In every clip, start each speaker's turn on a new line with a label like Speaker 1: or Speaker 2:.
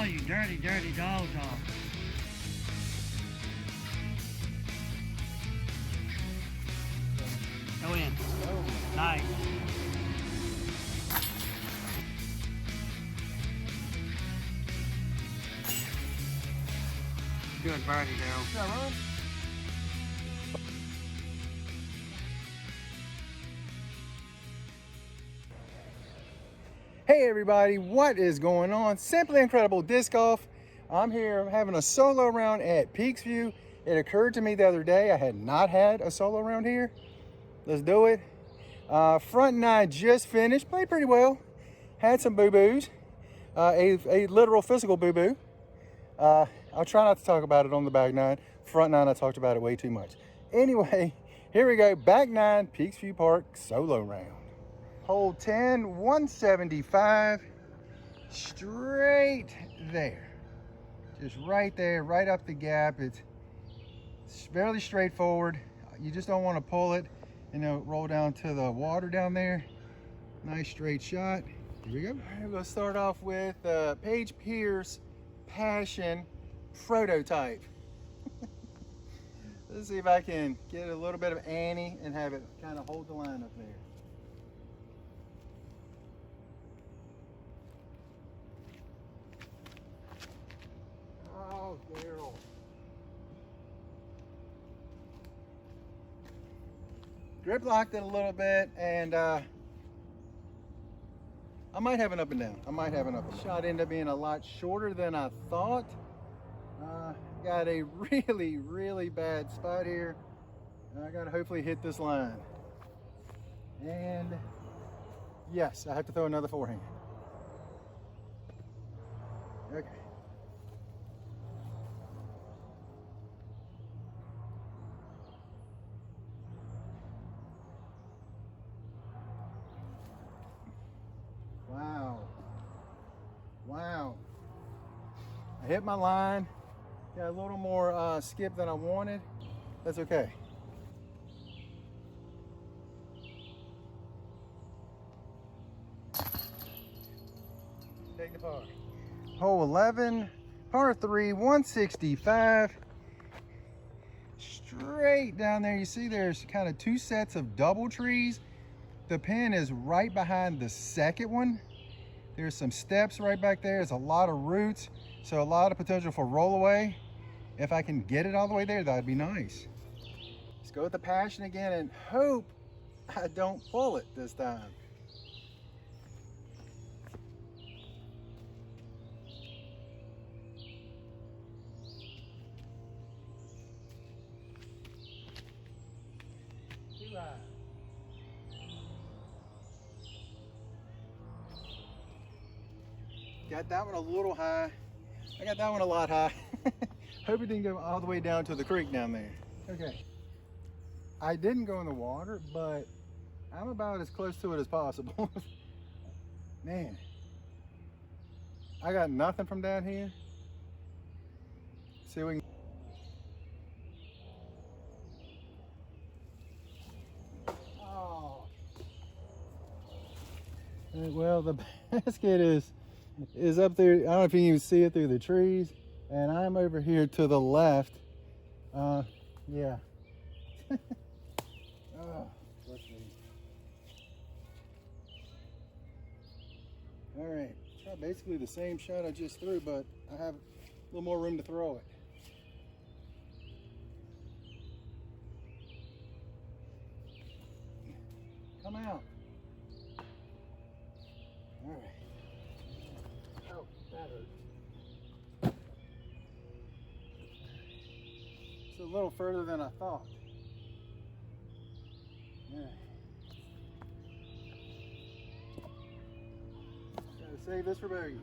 Speaker 1: you dirty, dirty dog. Go in. Nice. Good birdie, Dale.
Speaker 2: Yeah, Ron. Hey everybody, what is going on? Simply Incredible Disc Golf. I'm here, I'm having a solo round at Peaks View. It occurred to me the other day I had not had a solo round here. Let's do it. Front nine just finished, played pretty well. Had some boo-boos, a literal physical boo-boo. I'll try not to talk about it on the back nine. Front nine, I talked about it way too much. Anyway, here we go, back nine, Peaks View Park solo round. Hole 10, 175, straight there. Just right there, right up the gap. It's fairly straightforward. You just don't want to pull it and roll down to the water down there. Nice straight shot. Here we go. All right, we're gonna start off with Paige Pierce Passion Prototype. Let's see if I can get a little bit of Annie and have it kind of hold the line up there. Oh, Daryl. Grip locked it a little bit, and I might have an up and down. Shot ended up being a lot shorter than I thought. Got a really, really bad spot here. I gotta hopefully hit this line. And yes, I have to throw another forehand. Okay. Wow. I hit my line. Got a little more skip than I wanted. That's okay. Take the par. Hole 11, par 3, 165. Straight down there. You see there's kind of two sets of double trees. The pin is right behind the second one. There's some steps right back there. There's a lot of roots, so a lot of potential for rollaway. If I can get it all the way there, that'd be nice. Let's go with the Passion again and hope I don't pull it this time. Too high. Got that one a little high. I got that one a lot high. Hope it didn't go all the way down to the creek down there. Okay. I didn't go in the water, but I'm about as close to it as possible. Man, I got nothing from down here. See if we can. Oh. Well, the basket is up there. I don't know if you can even see it through the trees, and I'm over here to the left. Yeah. Oh, all right, try basically the same shot I just threw, but I have a little more room to throw it. Come out. All right. Oh, that hurt. It's a little further than I thought. Yeah. Gotta save this for bogey.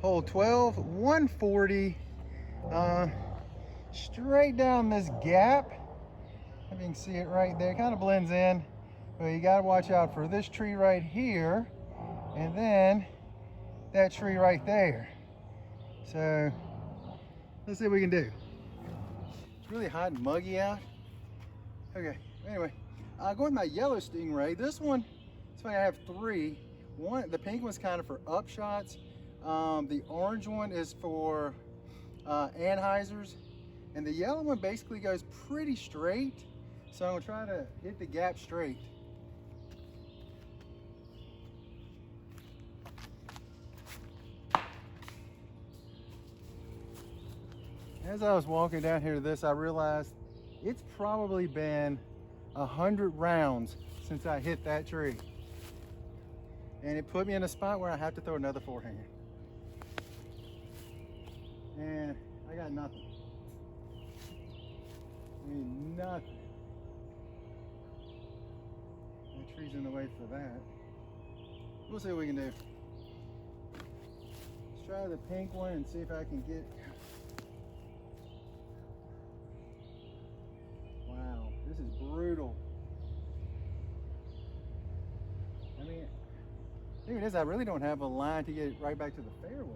Speaker 2: Hole 12, 140, straight down this gap. You can see it right there, kind of blends in. But you gotta watch out for this tree right here, and then that tree right there. So let's see what we can do. It's really hot and muggy out. Okay, anyway, I'll go with my yellow Stingray. This one, it's funny, I have three. One, the pink one's kind of for upshots. The orange one is for anhizers. And the yellow one basically goes pretty straight. So I'm gonna try to hit the gap straight. As I was walking down here to this, I realized it's probably been 100 rounds since I hit that tree. And it put me in a spot where I have to throw another forehand. And I got nothing. I mean, nothing. That tree's in the way for that. We'll see what we can do. Let's try the pink one and see if I can get. Wow, this is brutal. I mean, the thing is, I really don't have a line to get right back to the fairway.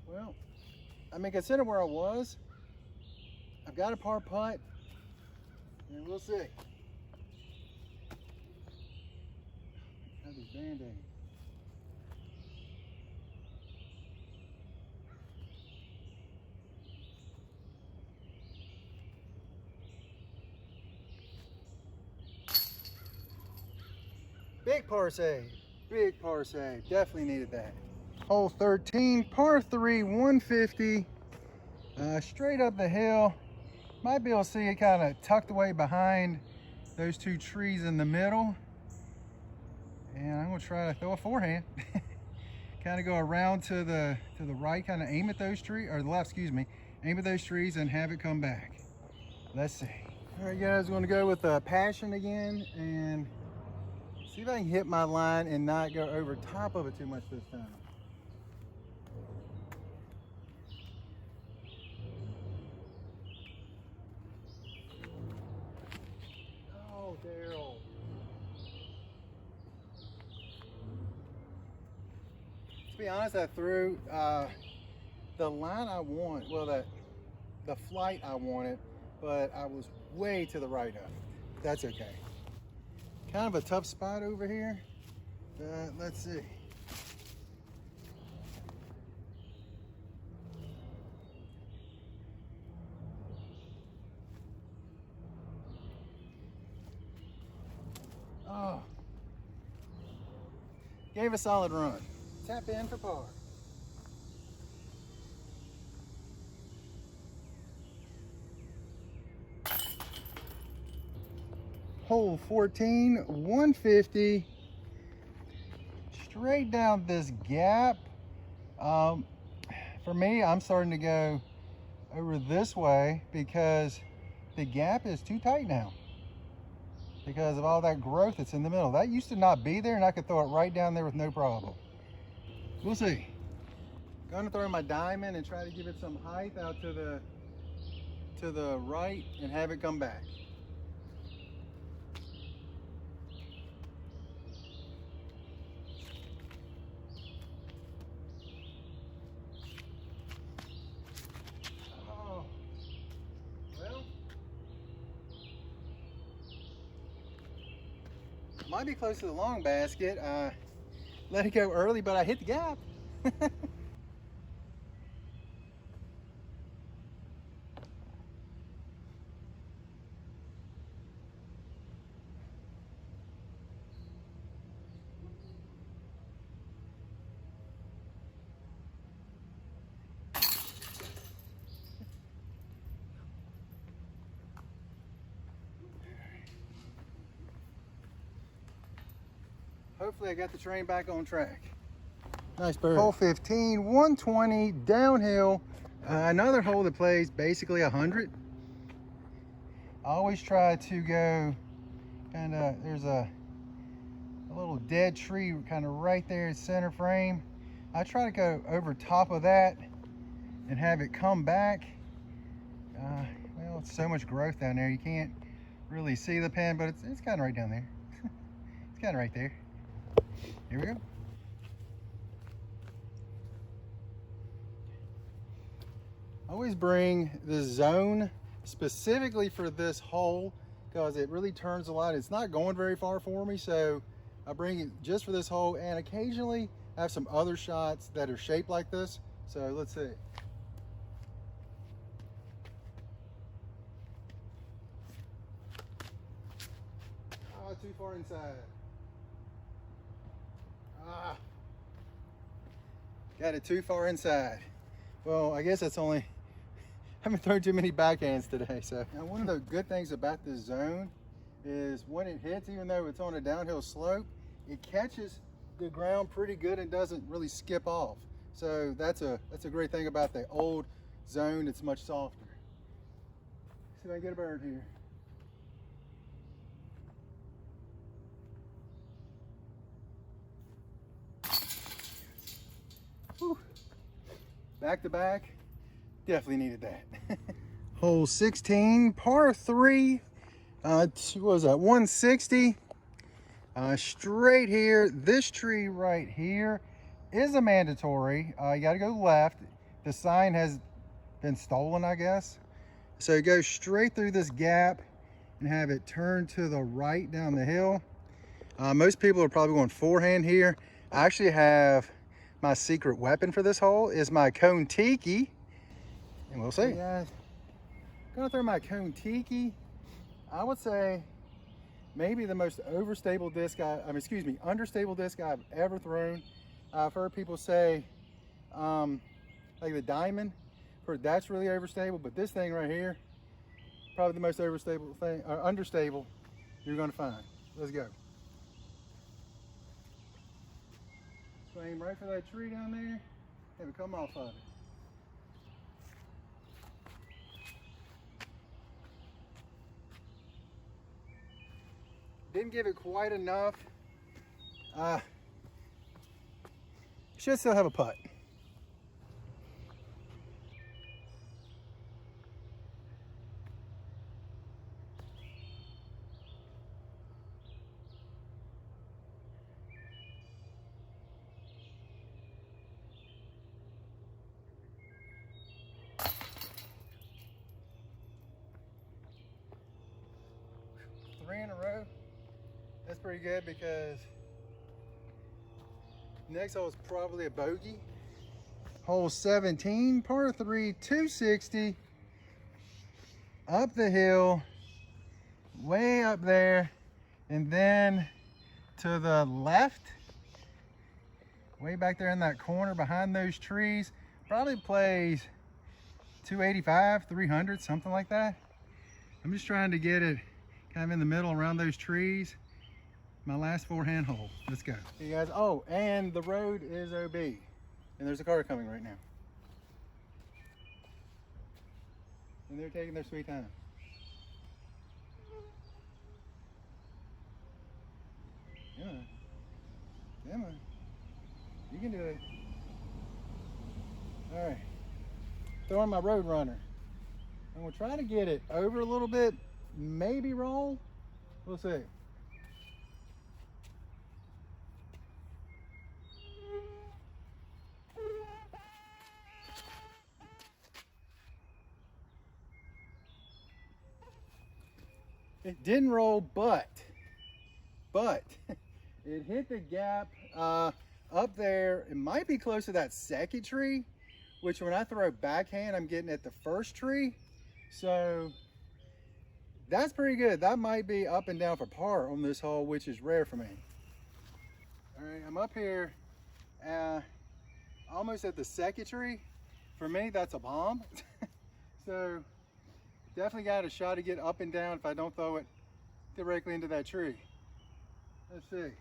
Speaker 2: Well, I mean, consider where I was. I've got a par putt, and we'll see. Have these Band-Aids. Big par save. Big par save. Definitely needed that. Hole 13, par 3, 150. Straight up the hill. Might be able to see it kind of tucked away behind those two trees in the middle. And I'm gonna try to throw a forehand. Kind of go around to the right, kind of aim at those trees, or the left, excuse me, aim at those trees and have it come back. Let's see. All right, guys, I'm gonna go with Passion again and see if I can hit my line and not go over top of it too much this time. Oh, Daryl. To be honest, I threw the line I want, well, the flight I wanted, but I was way to the right of it. That's okay. Kind of a tough spot over here, but let's see. Oh, gave a solid run. Tap in for par. Hole 14, 150. Straight down this gap. For me, I'm starting to go over this way because the gap is too tight now because of all that growth that's in the middle. That used to not be there, and I could throw it right down there with no problem. We'll see. Gonna throw my diamond and try to give it some height out to the right and have it come back. Oh, well, might be close to the long basket. Let it go early, but I hit the gap. Hopefully I got the train back on track. Nice bird. Hole 15, 120, downhill. Another hole that plays basically 100. I always try to go Kind of, there's a little dead tree kind of right there in center frame. I try to go over top of that and have it come back. Well, it's so much growth down there, you can't really see the pin, but it's kind of right down there. It's kind of right there. Here we go. I always bring this zone specifically for this hole because it really turns a lot. It's not going very far for me, so I bring it just for this hole, and occasionally I have some other shots that are shaped like this. So let's see. Oh, too far inside. Ah, got it too far inside. Well, I guess that's only, I haven't thrown too many backhands today. So now one of the good things about this zone is when it hits, even though it's on a downhill slope, it catches the ground pretty good and doesn't really skip off. So that's a great thing about the old zone. It's much softer. See if I can get a bird here. Whew. Back to back, definitely needed that. Hole 16, par 3, what was that, 160. Straight here, this tree right here is a mandatory. You got to go left. The sign has been stolen, I guess. So go straight through this gap and have it turn to the right down the hill. Most people are probably going forehand here. I actually have my secret weapon for this hole is my Cone Tiki, and we'll see. Guys, going through my Cone Tiki, I would say maybe the most understable disc I've ever thrown. I've heard people say, like the Diamond, that's really overstable, but this thing right here, probably the most understable you're gonna find. Let's go. So aim right for that tree down there, have it come off of it. Didn't give it quite enough. Should still have a putt. Three in a row. That's pretty good because next hole is probably a bogey. Hole 17, par 3, 260. Up the hill, way up there, and then to the left, way back there in that corner behind those trees, probably plays 285, 300, something like that. I'm just trying to get it kind of in the middle around those trees. My last forehand hole. Let's go. Hey guys, oh, and the road is OB. And there's a car coming right now. And they're taking their sweet time. Come on. Come on. You can do it. All right. Throwing my Road Runner. And we'll try to get it over a little bit, maybe roll. We'll see. It didn't roll, but it hit the gap up there. It might be close to that second tree, which when I throw backhand, I'm getting at the first tree. So that's pretty good. That might be up and down for par on this hole, which is rare for me. All right, I'm up here almost at the second tree. For me, that's a bomb. So definitely got a shot to get up and down if I don't throw it directly into that tree. Let's see.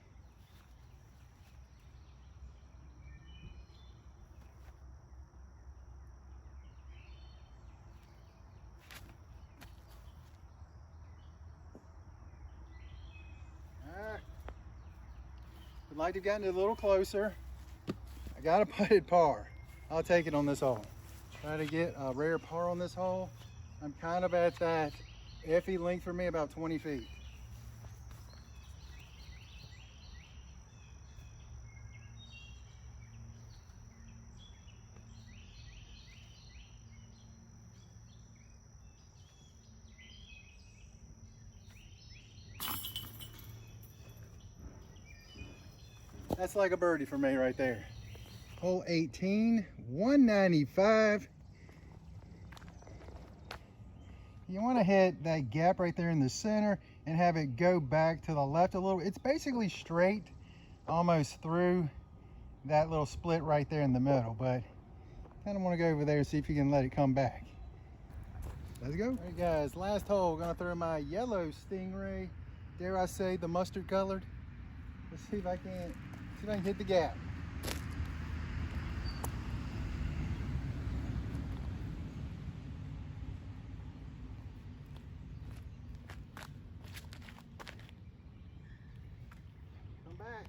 Speaker 2: Would like to have gotten it a little closer. I got a putted par. I'll take it on this hole. Try to get a rare par on this hole. I'm kind of at that iffy length for me, about 20 feet. That's like a birdie for me right there. Hole 18, 195. You want to hit that gap right there in the center and have it go back to the left a little. It's basically straight almost through that little split right there in the middle, but kind of want to go over there and see if you can let it come back. Let's go. All right, guys, last hole. Gonna throw my yellow Stingray. Dare I say the mustard colored. Let's see if I can hit the gap. Come back.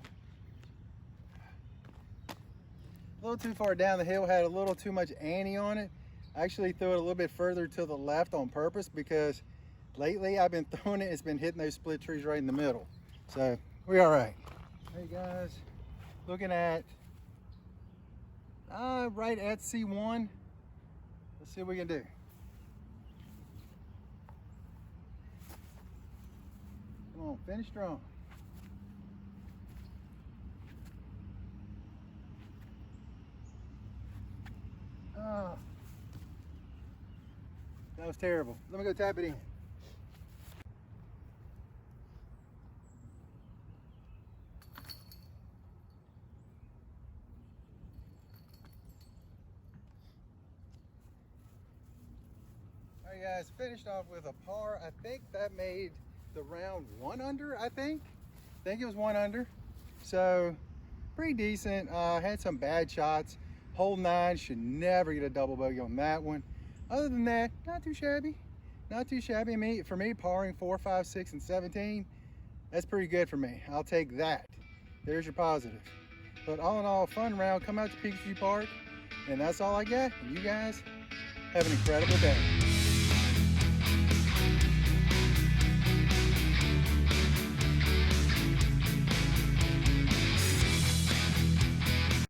Speaker 2: A little too far down the hill, had a little too much ante on it. I actually threw it a little bit further to the left on purpose because lately I've been throwing it, it's been hitting those split trees right in the middle. So we're all right. Hey guys, looking at right at C1. Let's see what we can do. Come on, finish strong. Oh, that was terrible. Let me go tap it in. All right, guys, finished off with a par. I think that made the round 1 under, I think it was 1 under. So pretty decent. Had some bad shots. Hole 9, should never get a double bogey on that one. Other than that, not too shabby. Not too shabby. For me, parring 4, 5, 6, and 17, that's pretty good for me. I'll take that. There's your positive. But all in all, fun round. Come out to Peaks View Park. And that's all I got. And you guys have an incredible day.